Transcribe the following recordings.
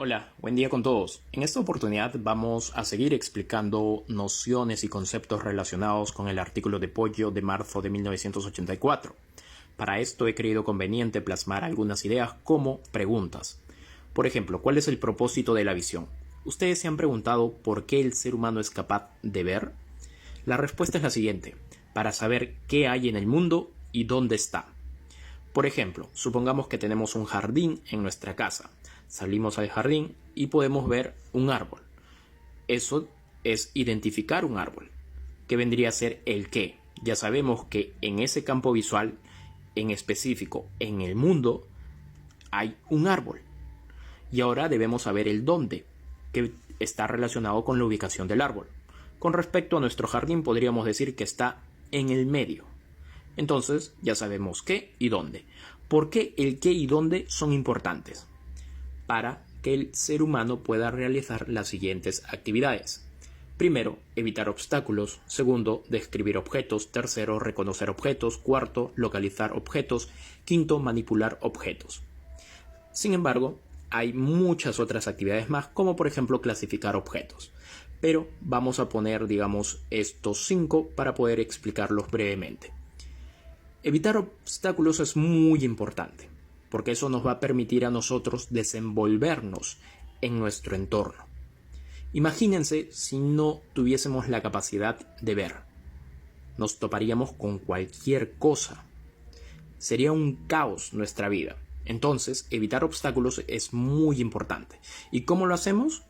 Hola, buen día con todos. En esta oportunidad vamos a seguir explicando nociones y conceptos relacionados con el artículo de Pollo de marzo de 1984. Para esto he creído conveniente plasmar algunas ideas como preguntas. Por ejemplo, ¿cuál es el propósito de la visión? ¿Ustedes se han preguntado por qué el ser humano es capaz de ver? La respuesta es la siguiente: para saber qué hay en el mundo y dónde está. Por ejemplo, supongamos que tenemos un jardín en nuestra casa. Salimos al jardín y podemos ver un árbol. Eso es identificar un árbol. ¿Qué vendría a ser el qué? Ya sabemos que en ese campo visual, en específico en el mundo, hay un árbol. Y ahora debemos saber el dónde, que está relacionado con la ubicación del árbol. Con respecto a nuestro jardín, podríamos decir que está en el medio. Entonces ya sabemos qué y dónde. ¿Por qué el qué y dónde son importantes? Para que el ser humano pueda realizar las siguientes actividades. Primero, evitar obstáculos. Segundo, describir objetos. Tercero, reconocer objetos. Cuarto, localizar objetos. Quinto, manipular objetos. Sin embargo, hay muchas otras actividades más, como por ejemplo clasificar objetos. Pero vamos a poner, digamos, estos 5 para poder explicarlos brevemente. Evitar obstáculos es muy importante, porque eso nos va a permitir a nosotros desenvolvernos en nuestro entorno. Imagínense si no tuviésemos la capacidad de ver. Nos toparíamos con cualquier cosa. Sería un caos nuestra vida. Entonces, evitar obstáculos es muy importante. ¿Y cómo lo hacemos?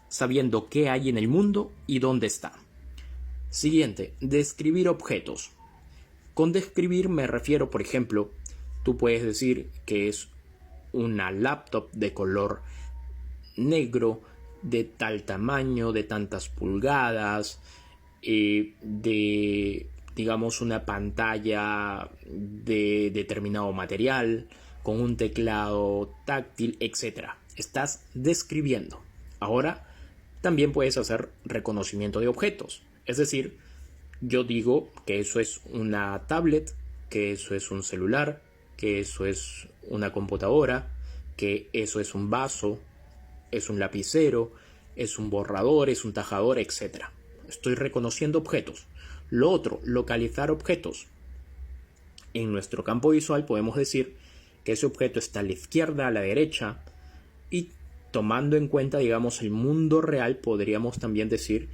Sabiendo qué hay en el mundo y dónde está. Siguiente, describir objetos. Con describir me refiero, por ejemplo, tú puedes decir que es una laptop de color negro, de tal tamaño, de tantas pulgadas, de, digamos, una pantalla de determinado material, con un teclado táctil, etc. Estás describiendo. Ahora, también puedes hacer reconocimiento de objetos. Es decir, yo digo que eso es una tablet, que eso es un celular, que eso es una computadora, que eso es un vaso, es un lapicero, es un borrador, es un tajador, etc. Estoy reconociendo objetos. Lo otro, localizar objetos. En nuestro campo visual podemos decir que ese objeto está a la izquierda, a la derecha, y tomando en cuenta, digamos, el mundo real, podríamos también decir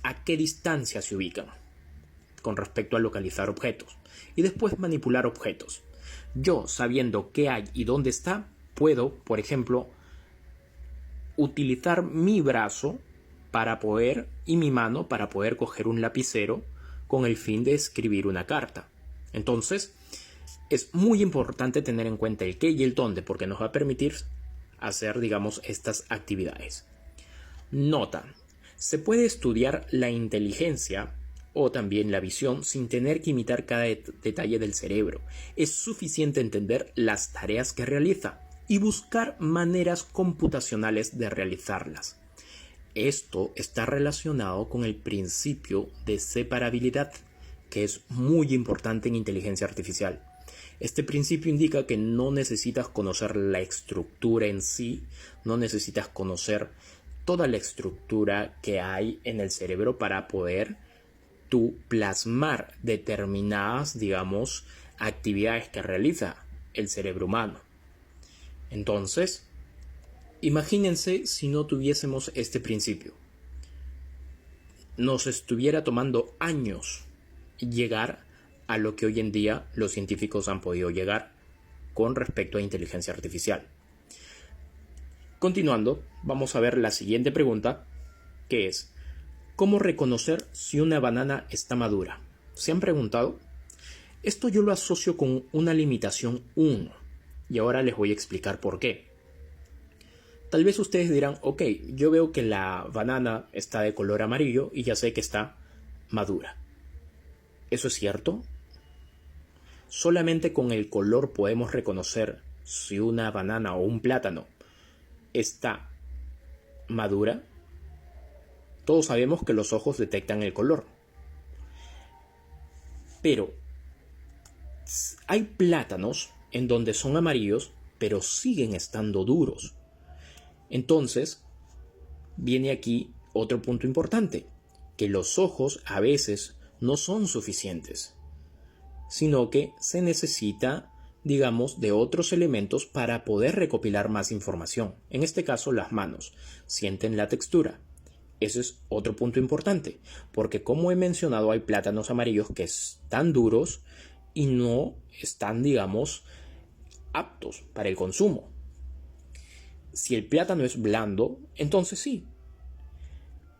a qué distancia se ubican con respecto a localizar objetos. Y después manipular objetos. Yo, sabiendo qué hay y dónde está, puedo, por ejemplo, utilizar mi brazo para poder, y mi mano para poder coger un lapicero con el fin de escribir una carta. Entonces, es muy importante tener en cuenta el qué y el dónde, porque nos va a permitir hacer, digamos, estas actividades. Nota: se puede estudiar la inteligencia o también la visión sin tener que imitar cada detalle del cerebro. Es suficiente entender las tareas que realiza y buscar maneras computacionales de realizarlas. Esto está relacionado con el principio de separabilidad, que es muy importante en inteligencia artificial. Este principio indica que no necesitas conocer la estructura en sí, no necesitas conocer toda la estructura que hay en el cerebro para poder tú plasmar determinadas, digamos, actividades que realiza el cerebro humano. Entonces, imagínense si no tuviésemos este principio. Nos estuviera tomando años llegar a lo que hoy en día los científicos han podido llegar con respecto a inteligencia artificial. Continuando, vamos a ver la siguiente pregunta, que es: ¿cómo reconocer si una banana está madura? ¿Se han preguntado? Esto yo lo asocio con una limitación 1, y ahora les voy a explicar por qué. Tal vez ustedes dirán, ok, yo veo que la banana está de color amarillo y ya sé que está madura. ¿Eso es cierto? Solamente con el color podemos reconocer si una banana o un plátano está madura. Todos sabemos que los ojos detectan el color. Pero hay plátanos en donde son amarillos pero siguen estando duros. Entonces, viene aquí otro punto importante, que los ojos a veces no son suficientes, sino que se necesita, digamos, de otros elementos para poder recopilar más información. En este caso, las manos sienten la textura. Ese es otro punto importante, porque como he mencionado, hay plátanos amarillos que están duros y no están, digamos, aptos para el consumo. Si el plátano es blando, entonces sí.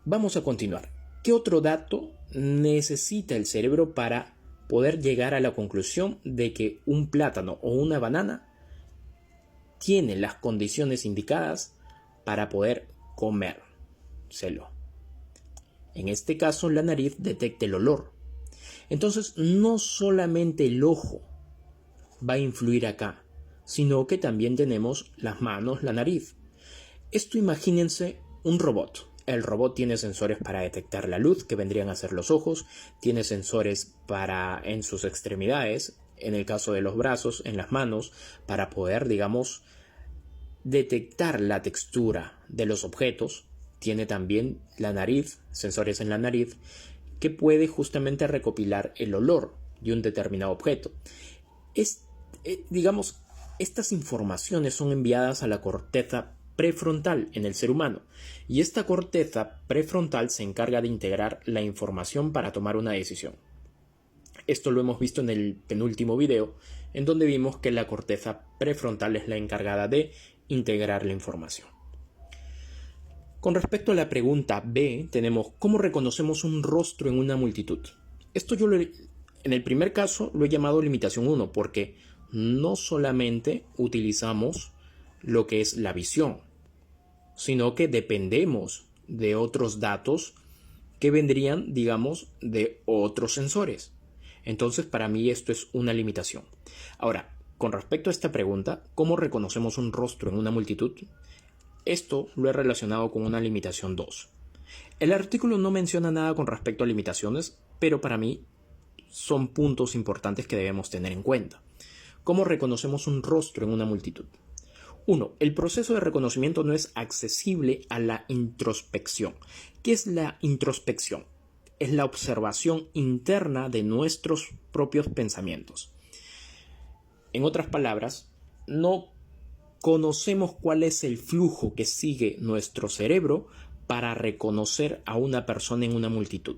Vamos a continuar. ¿Qué otro dato necesita el cerebro para poder llegar a la conclusión de que un plátano o una banana tiene las condiciones indicadas para poder comérselo? En este caso, la nariz detecta el olor. Entonces, no solamente el ojo va a influir acá, sino que también tenemos las manos, la nariz. Esto imagínense un robot. El robot tiene sensores para detectar la luz, que vendrían a ser los ojos, tiene sensores en sus extremidades, en el caso de los brazos, en las manos, para poder, digamos, detectar la textura de los objetos. Tiene también la nariz, sensores en la nariz, que puede justamente recopilar el olor de un determinado objeto. Digamos, estas informaciones son enviadas a la corteza prefrontal en el ser humano, y esta corteza prefrontal se encarga de integrar la información para tomar una decisión. Esto lo hemos visto en el penúltimo video, en donde vimos que la corteza prefrontal es la encargada de integrar la información. Con respecto a la pregunta B, tenemos ¿cómo reconocemos un rostro en una multitud? Esto en el primer caso lo he llamado limitación 1, porque no solamente utilizamos lo que es la visión, sino que dependemos de otros datos que vendrían, digamos, de otros sensores. Entonces, para mí esto es una limitación. Ahora, con respecto a esta pregunta, ¿cómo reconocemos un rostro en una multitud? Esto lo he relacionado con una limitación 2. El artículo no menciona nada con respecto a limitaciones, pero para mí son puntos importantes que debemos tener en cuenta. ¿Cómo reconocemos un rostro en una multitud? 1. El proceso de reconocimiento no es accesible a la introspección. ¿Qué es la introspección? Es la observación interna de nuestros propios pensamientos. En otras palabras, no conocemos cuál es el flujo que sigue nuestro cerebro para reconocer a una persona en una multitud.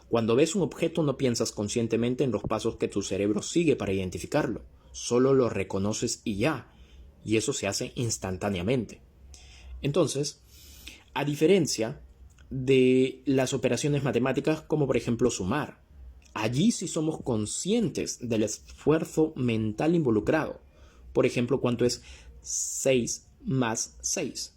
Cuando ves un objeto no piensas conscientemente en los pasos que tu cerebro sigue para identificarlo. Solo lo reconoces y ya. Y eso se hace instantáneamente. Entonces, a diferencia de las operaciones matemáticas como por ejemplo sumar, allí sí somos conscientes del esfuerzo mental involucrado. Por ejemplo, ¿cuánto es 6 más 6?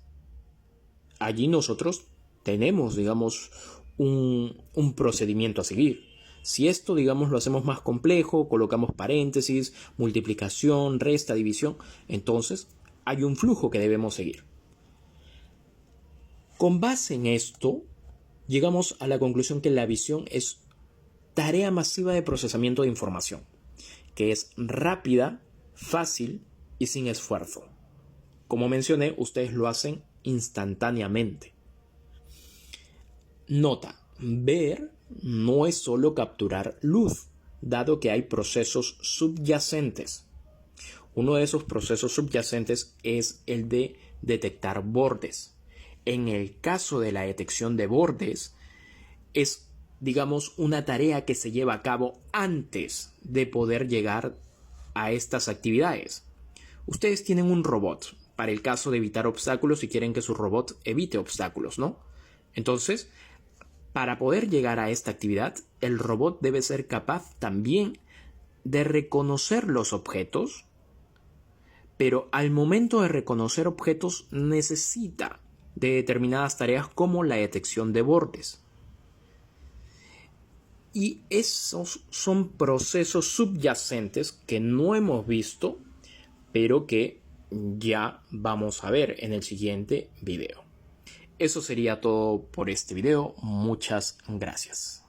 Allí nosotros tenemos, digamos, un procedimiento a seguir. Si esto, digamos, lo hacemos más complejo, colocamos paréntesis, multiplicación, resta, división, entonces hay un flujo que debemos seguir. Con base en esto, llegamos a la conclusión que la visión es tarea masiva de procesamiento de información, que es rápida, fácil y sin esfuerzo. Como mencioné, ustedes lo hacen instantáneamente. Nota: ver no es solo capturar luz, dado que hay procesos subyacentes. Uno de esos procesos subyacentes es el de detectar bordes. En el caso de la detección de bordes, es, digamos, una tarea que se lleva a cabo antes de poder llegar a estas actividades. Ustedes tienen un robot para el caso de evitar obstáculos y quieren que su robot evite obstáculos, ¿no? Entonces, para poder llegar a esta actividad, el robot debe ser capaz también de reconocer los objetos, pero al momento de reconocer objetos necesita de determinadas tareas como la detección de bordes. Y esos son procesos subyacentes que no hemos visto, pero que ya vamos a ver en el siguiente video. Eso sería todo por este video. Muchas gracias.